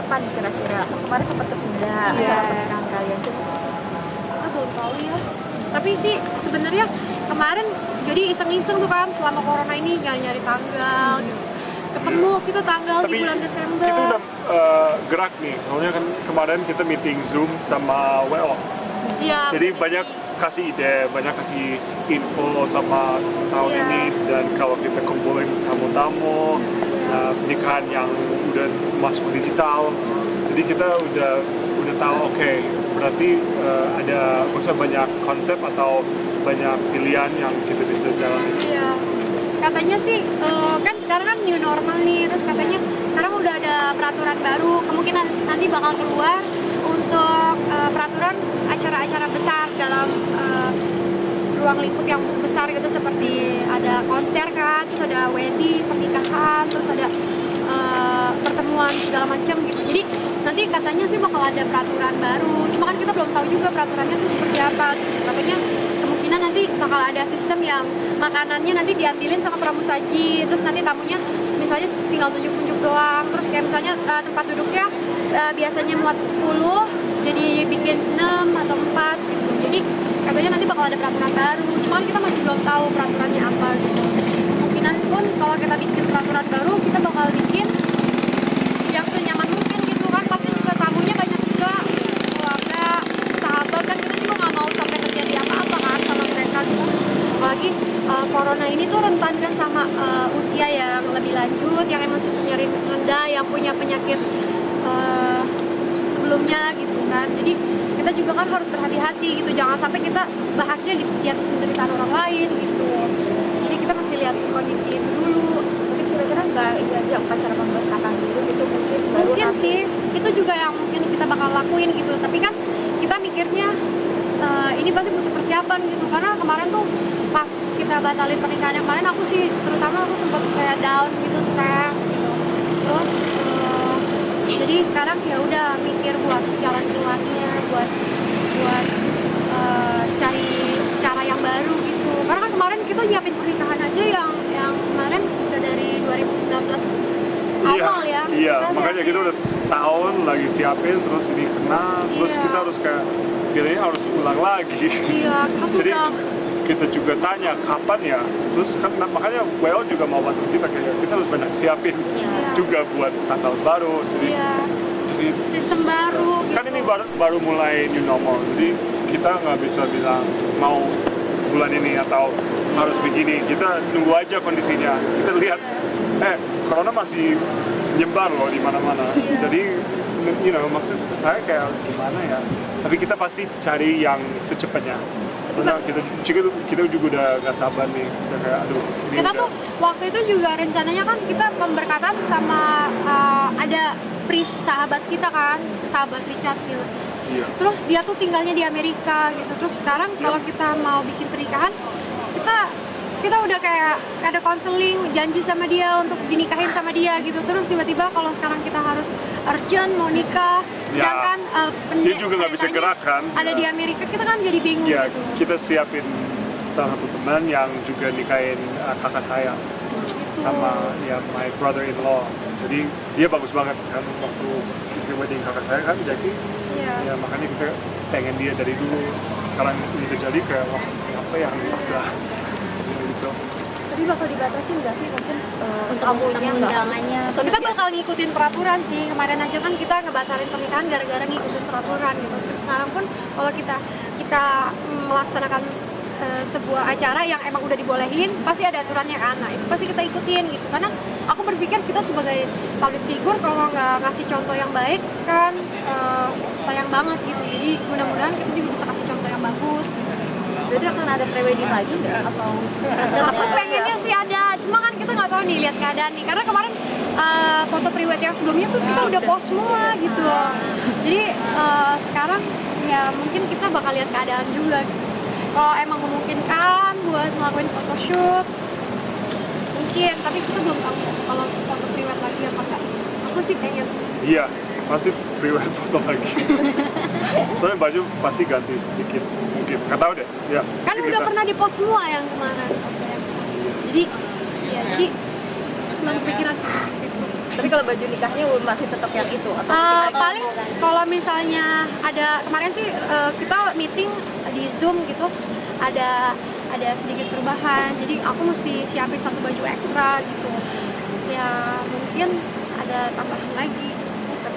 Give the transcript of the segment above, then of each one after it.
kapan kira-kira? Kemarin sempat ketunda acara pernikahan kalian tuh. Kita belum tahu ya. Tapi sih sebenarnya kemarin jadi iseng-iseng tuh kan selama corona ini nyari-nyari tanggal gitu. Ketemu kita tanggal di bulan Desember. Kita udah gerak nih, soalnya kan kemarin kita meeting Zoom sama WO. Iya. Jadi banyak kasih ide, banyak kasih info sama tahun ini, dan kalau kita kumpulin tamu-tamu, pernikahan yang udah masuk digital, jadi kita udah tahu oke, berarti ada maksudnya banyak konsep atau banyak pilihan yang kita bisa jalani. Iya. Katanya sih kan sekarang kan new normal nih, terus katanya sekarang udah ada peraturan baru, kemungkinan nanti bakal keluar untuk peraturan acara-acara besar dalam ruang lingkup yang besar gitu, seperti ada konser kan, terus ada wedding, pernikahan, terus ada pertemuan segala macam gitu. Jadi nanti katanya sih bakal ada peraturan baru, cuma kan kita belum tahu juga peraturannya tuh seperti apa gitu. Katanya kemungkinan nanti bakal ada sistem yang makanannya nanti diambilin sama pramusaji, terus nanti tamunya misalnya tinggal tunjuk-tunjuk doang, terus kayak misalnya tempat duduknya biasanya muat 10 jadi bikin 6 atau 4 gitu. Jadi katanya nanti bakal ada peraturan baru, cuma kan kita masih belum tahu peraturannya apa gitu. Kemungkinan pun kalau kita bikin peraturan baru, kita bakal bikin yang senyaman mungkin gitu kan, pasti juga tamunya banyak juga, keluarga, sahabat kan, kita juga nggak mau sampai terjadi apa-apa kan sama mereka gitu. Apalagi corona ini tuh rentan kan sama usia yang lebih lanjut, yang emang sistemnya rendah, yang punya penyakit sebelumnya gitu kan. Jadi kita juga kan harus berhati-hati gitu, jangan sampai kita bahagia di atas penderitaan orang lain gitu. Jadi kita masih lihat kondisi itu dulu. Tapi kira-kira nggak diajak upacara pemberkatan dulu gitu mungkin sih itu juga yang mungkin kita bakal lakuin gitu. Tapi kan kita mikirnya ini pasti butuh persiapan gitu, karena kemarin tuh pas kita batalin pernikahan yang kemarin, aku sih terutama aku sempat kayak down gitu, stres gitu. Terus jadi sekarang ya udah mikir buat jalan keluarnya, buat cari cara yang baru gitu. Karena kan kemarin kita nyiapin pernikahan aja yang kemarin udah dari 2019 awal ya. Iya, makanya kita udah setahun lagi siapin, terus ini kena, terus kita harus kayak feelingnya harus ulang lagi. Iya, jadi kita juga tanya kapan ya, terus kan makanya WO juga mau bantu kita, kayak kita harus banyak siapin juga buat tanggal baru. Jadi sistem baru kan gitu. ini baru mulai new normal, jadi kita nggak bisa bilang mau bulan ini atau harus begini. Kita nunggu aja kondisinya, kita lihat corona masih nyebar loh di mana-mana. Jadi maksud saya kayak gimana ya, tapi kita pasti cari yang secepatnya. Soalnya kita juga udah gak sabar nih, udah kayak aduh. Kita tuh waktu itu juga rencananya kan kita pemberkatan sama ada Pris, sahabat kita kan, sahabat Richard sih. Iya. Terus dia tuh tinggalnya di Amerika gitu. Terus sekarang kalau kita mau bikin pernikahan, kita udah kayak ada konseling, janji sama dia untuk dinikahin sama dia gitu. Terus tiba-tiba kalau sekarang kita harus urgent mau nikah, sedangkan dia juga nggak bisa gerakan. Ada di Amerika, kita kan jadi bingung gitu. Kita siapin salah satu teman yang juga nikahin kakak saya sama my brother-in-law. Jadi dia bagus banget kan waktu kita wedding kakak saya kan, jadi ya makanya kita pengen dia dari dulu. Sekarang udah jadi kayak wah siapa yang bisa gitu. Tapi bakal dibatasi nggak sih mungkin untuk tamunya undangannya? Kita bakal ngikutin peraturan sih. Kemarin aja kan kita ngebatalin pernikahan gara-gara ngikutin peraturan gitu. Sekarang pun kalau kita melaksanakan sebuah acara yang emang udah dibolehin, pasti ada aturannya kan. Nah itu pasti kita ikutin gitu, karena aku berpikir kita sebagai public figure kalau nggak ngasih contoh yang baik kan sayang banget gitu. Jadi mudah-mudahan kita juga bisa kasih contoh yang bagus gitu. Jadi akan ada pre-wedding lagi nggak atau? Aku pengennya sih ada, cuma kan kita nggak tahu nih, lihat keadaan nih. Karena kemarin foto pre-wed yang sebelumnya tuh kita udah post semua gitu. Jadi sekarang ya mungkin kita bakal lihat keadaan juga gitu. Kalau emang memungkinkan buat ngelakuin photoshoot mungkin, tapi kita belum tahu ya kalau foto pre-wed lagi apa enggak. Aku sih pengen. Iya, pasti pre-wed foto lagi. Soalnya baju pasti ganti sedikit mungkin, nggak tahu deh. Ya, kan udah pernah di-post semua yang kemarin. Jadi belum kepikiran sih ke situ. Tapi kalau baju nikahnya masih tetap yang itu atau Paling kalau misalnya ada kemarin sih kita meeting di Zoom gitu, ada sedikit perubahan, jadi aku mesti siapin satu baju ekstra gitu ya, mungkin ada tambahan lagi.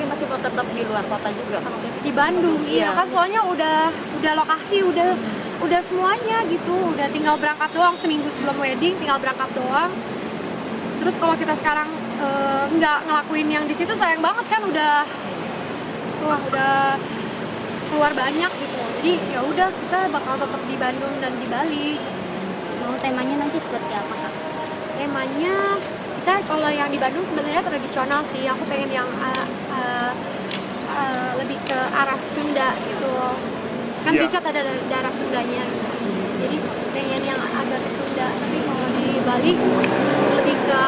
tapi masih mau tetap di luar kota juga kan? Di Bandung, iya kan, soalnya udah lokasi, udah semuanya gitu, udah tinggal berangkat doang, seminggu sebelum wedding tinggal berangkat doang. Terus kalau kita sekarang nggak ngelakuin yang di situ sayang banget kan, udah keluar banyak gitu. Jadi ya udah, kita bakal tetap di Bandung dan di Bali. Temanya nanti seperti apa, Kak? Temanya kita kalau yang di Bandung sebenarnya tradisional sih. Aku pengen yang lebih ke arah Sunda gitu. Kan Richard ada darah Sundanya gitu. Jadi pengen yang agak ke Sunda. Tapi kalau di Bali lebih ke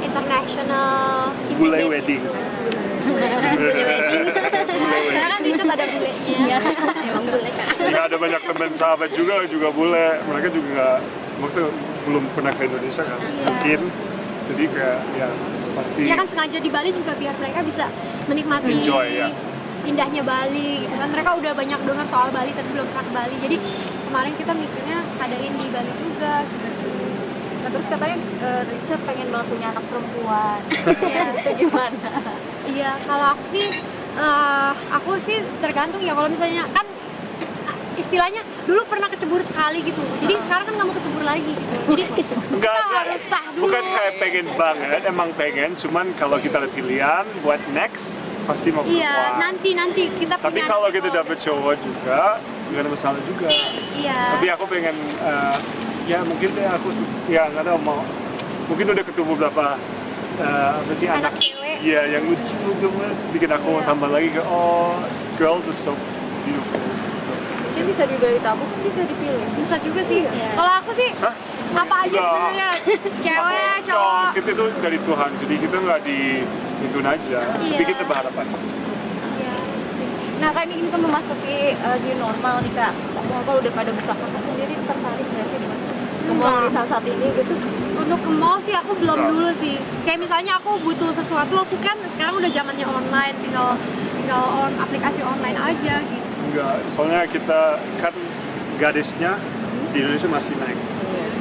international Bule wedding. gitu. Bule wedding. Karena kan Richard ada bulenya. Iya, emang boleh, Kak. Ya ada banyak teman sahabat juga bule. Mereka juga nggak, maksudnya belum pernah ke Indonesia kan, mungkin. Jadi kayak ya pasti. Ya kan sengaja di Bali juga biar mereka bisa menikmati Enjoy, ya. indahnya Bali gitu kan. Mereka udah banyak dengar soal Bali tapi belum pernah ke Bali. Jadi kemarin kita mikirnya adain di Bali juga gitu. Nah, terus katanya Richard pengen banget punya anak perempuan. Ya, itu gimana? Iya, kalau aku sih tergantung ya. Kalau misalnya kan istilahnya dulu pernah kecebur sekali gitu. Jadi sekarang kan nggak mau kecebur lagi gitu. Jadi Enggak, harus sah dulu. bukan kayak pengen banget, emang pengen. Cuman kalau kita ada pilihan buat next, pasti mau Iya, keluar. nanti kita Tapi punya kalau anak kita kalau dapet besok. cowok juga, nggak ada masalah juga. Iya. Tapi aku pengen, ya mungkin deh aku, ya nggak tahu mau, mungkin udah ketemu beberapa apa sih Anak cewek. Iya, yang lucu gemes, bikin aku tambah lagi ke girls are so beautiful. Dia bisa juga ditabung, bisa dipilih. Bisa juga sih. Iya. Kalau aku sih Hah? apa aja Enggak. sebenarnya, cewek, cowok. Kita itu dari Tuhan, jadi kita nggak ituin aja, tapi Iya. kita berharap aja. Iya. Nah kan ini kan memasuki new normal nih Kak. Kalau udah pada buka Kakak sendiri tertarik nggak sih ke mall di saat ini gitu? Untuk ke mall sih aku belum dulu sih. Kayak misalnya aku butuh sesuatu, aku kan sekarang udah zamannya online, tinggal on aplikasi online aja gitu. Enggak, soalnya kita kan gadisnya di Indonesia masih naik.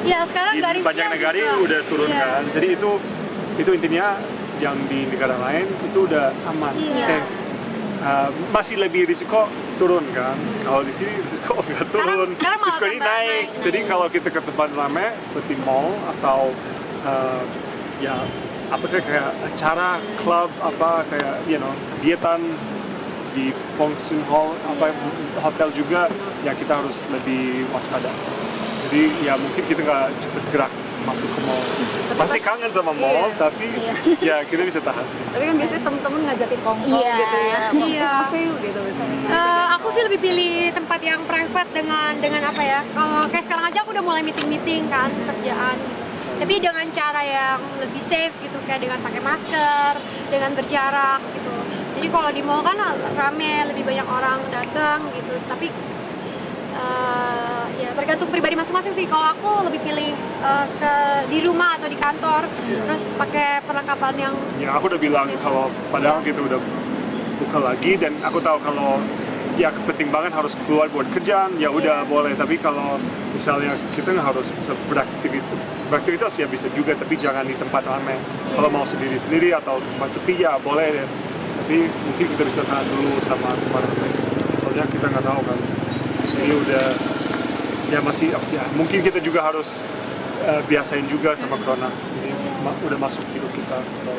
Ya sekarang Di garisnya banyak negara juga. udah turun Iya. kan. Jadi itu intinya yang di negara lain itu udah aman, Iya. safe. Masih lebih risiko turun kan. Kalau di sini risiko nggak turun, sekarang malah risiko ini tambah naik. naik. Jadi kalau kita ke tempat ramai seperti mall atau ya apa kayak acara klub apa kayak kegiatan di function hall apa hotel juga, ya kita harus lebih waspada. Jadi ya mungkin kita nggak cepet gerak masuk ke mall. Pasti kangen sama mall, tapi ya kita bisa tahan sih. Tapi kan biasanya temen-temen ngajakin kongkong Iya. gitu ya. Iya. Kafe yuk gitu misalnya. Aku sih lebih pilih tempat yang private dengan apa ya? Kalau kayak sekarang aja aku udah mulai meeting kan kerjaan gitu. Tapi dengan cara yang lebih safe gitu, kayak dengan pakai masker, dengan berjarak gitu. Jadi kalau di mall kan rame, lebih banyak orang datang gitu. Tapi ya tergantung pribadi masing-masing sih. Kalau aku lebih pilih di rumah atau di kantor, terus pakai perlengkapan yang Ya aku udah bilang kalau padahal kita udah buka lagi dan aku tahu kalau ya penting banget harus keluar buat kerjaan, ya udah boleh. Tapi kalau misalnya kita nggak harus bisa beraktivitas ya bisa juga, tapi jangan di tempat ramai. Kalau mau sendiri-sendiri atau tempat sepi ya boleh deh. Tapi mungkin kita bisa tahan dulu sama tempat ramai. Soalnya kita nggak tahu kan. Jadi udah ya masih ya mungkin kita juga harus biasain juga sama corona. Ini udah masuk hidup kita. So,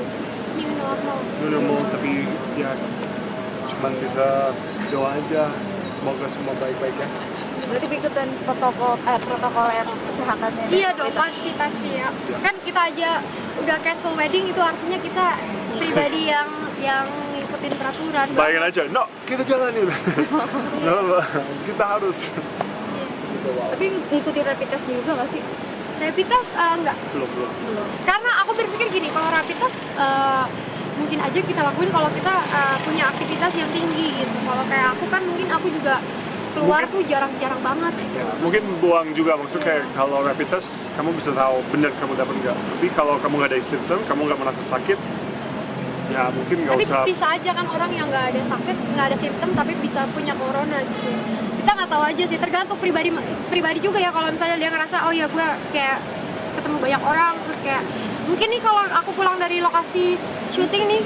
new normal. normal, tapi ya cuman bisa doa aja, semoga semua baik-baik ya. Berarti ikutin protokol kesehatannya. Iya dong, pasti ya. Kan kita aja udah cancel wedding, itu artinya kita pribadi yang ngikutin peraturan. Bayangin aja, no, kita jalanin. No, kita harus. Tapi ngikutin rapid test juga nggak sih? Rapid test enggak. Belum. Karena aku berpikir gini, kalau rapid test mungkin aja kita lakuin kalau kita punya aktivitas yang tinggi gitu. Kalau kayak aku kan mungkin aku juga keluar Mungkin- tuh jarang-jarang banget gitu. Ya, mungkin buang juga, maksudnya kayak kalau rapid test kamu bisa tahu benar kamu dapat nggak. Tapi kalau kamu nggak ada simptom, kamu nggak merasa sakit, ya mungkin nggak Tapi usah. bisa aja kan orang yang nggak ada sakit, nggak ada simptom tapi bisa punya corona gitu. Kita nggak tahu aja sih, tergantung pribadi juga ya. Kalau misalnya dia ngerasa oh ya gue kayak ketemu banyak orang terus kayak mungkin nih kalau aku pulang dari lokasi syuting nih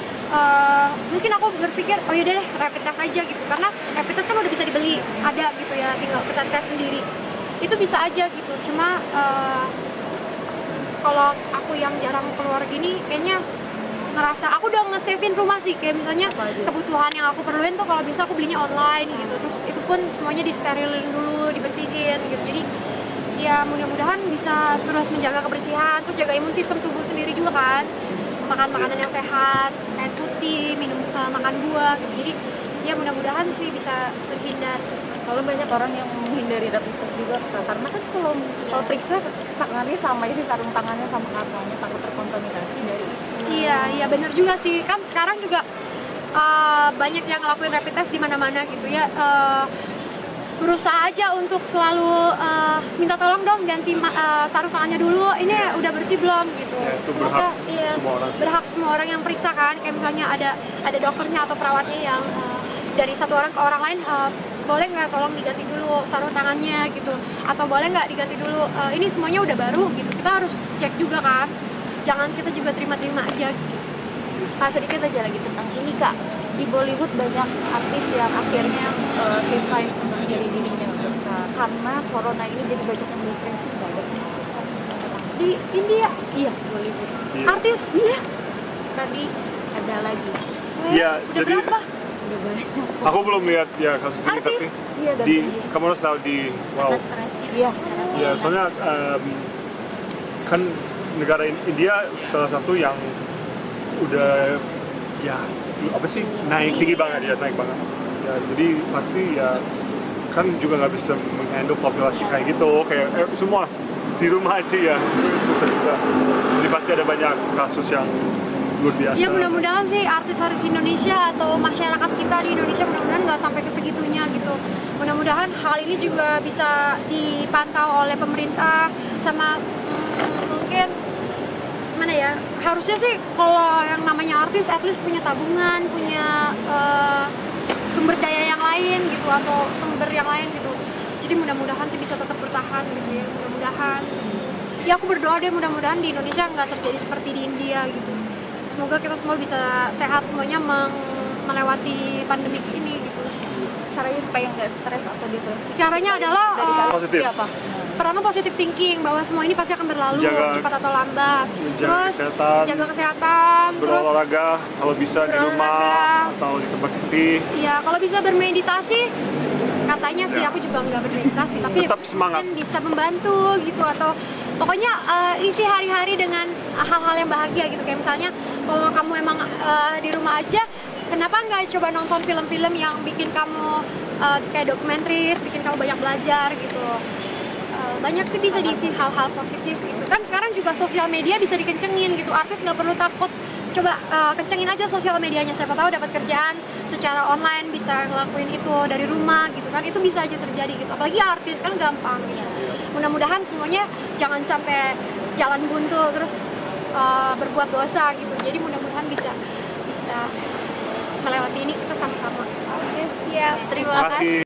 mungkin aku berpikir oh yaudah deh rapid test aja gitu, karena rapid test kan udah bisa dibeli, ada gitu ya, tinggal kita tes sendiri, itu bisa aja gitu. Cuma kalau aku yang jarang keluar gini kayaknya ngerasa aku udah nge-save-in rumah sih, kayak misalnya Apa aja? kebutuhan yang aku perluin tuh kalau bisa aku belinya online gitu, terus itu pun semuanya disterilin dulu, dibersihin gitu. Jadi ya mudah-mudahan bisa terus menjaga kebersihan, terus jaga imun sistem tubuh sendiri juga kan, makan makanan yang sehat, air putih, makan buah gitu. Jadi ya mudah-mudahan sih bisa terhindar. Soalnya banyak orang yang menghindari rapid test juga Kak. Karena kan kalau periksa tangannya sama sih, sarung tangannya sama kantongnya, takut terkontaminasi dari itu. Iya benar juga sih, kan sekarang juga banyak yang ngelakuin rapid test di mana-mana gitu ya. Berusaha aja untuk selalu minta tolong dong ganti sarung tangannya dulu, ini udah bersih belum gitu. Ya, itu Semoga berhak semua orang sih. berhak semua orang yang periksa kan, kayak misalnya ada dokternya atau perawatnya yang dari satu orang ke orang lain boleh nggak tolong diganti dulu sarung tangannya gitu, atau boleh nggak diganti dulu ini semuanya udah baru gitu. Kita harus cek juga kan, jangan kita juga terima-terima aja gitu. Kak, sedikit aja lagi tentang ini Kak. Di Bollywood banyak artis yang akhirnya suicide untuk diri dirinya Kak. Karena corona ini jadi banyak yang depresi, nggak ada pemasukan. Di India Iya, Bollywood. Iya. artis Iya. Tadi ada lagi. Iya, udah jadi berapa? Udah banyak. aku belum lihat ya kasus ini, Artis? tapi Iya, dan di kamu harus tahu di wow. Karena stres ya. Iya. Ya, soalnya kan negara India salah satu yang udah ya apa sih naik tinggi banget ya, naik banget. Ya, jadi pasti ya kan juga nggak bisa menghandle populasi kayak gitu, kayak semua di rumah aja ya, itu susah juga. Jadi pasti ada banyak kasus yang luar biasa. Ya mudah-mudahan sih artis-artis Indonesia atau masyarakat kita di Indonesia mudah-mudahan nggak sampai ke segitunya gitu. Mudah-mudahan hal ini juga bisa dipantau oleh pemerintah sama mungkin gimana ya, harusnya sih kalau yang namanya artis at least punya tabungan, punya sumber daya yang lain gitu atau sumber yang lain gitu. Jadi mudah-mudahan sih bisa tetap bertahan gitu ya, mudah-mudahan. Ya aku berdoa deh mudah-mudahan di Indonesia nggak terjadi seperti di India gitu. Semoga kita semua bisa sehat semuanya melewati pandemi ini gitu. Caranya supaya nggak stres atau depresi. Caranya adalah Dari kalian Positif. seperti apa? pertama positive thinking bahwa semua ini pasti akan berlalu Jaga- cepat atau lambat. jaga Terus kesehatan, jaga kesehatan, terus berolahraga kalau bisa di rumah berolahraga. atau di tempat sepi. ya kalau bisa bermeditasi, katanya sih Ya. aku juga nggak bermeditasi tapi Tetap semangat. mungkin bisa membantu gitu, atau pokoknya isi hari-hari dengan hal-hal yang bahagia gitu. Kayak misalnya kalau kamu emang di rumah aja, kenapa nggak coba nonton film-film yang bikin kamu kayak dokumentaris, bikin kamu banyak belajar gitu. Banyak sih bisa diisi hal-hal positif gitu kan. Sekarang juga sosial media bisa dikencengin gitu, artis nggak perlu takut, coba kencengin aja sosial medianya, siapa tahu dapat kerjaan secara online, bisa ngelakuin itu dari rumah gitu kan, itu bisa aja terjadi gitu. Apalagi artis kan gampang gitu. Mudah-mudahan semuanya jangan sampai jalan buntu terus berbuat dosa gitu. Jadi mudah-mudahan bisa melewati ini kita sama-sama. Oke, siap. Terima Terima kasih.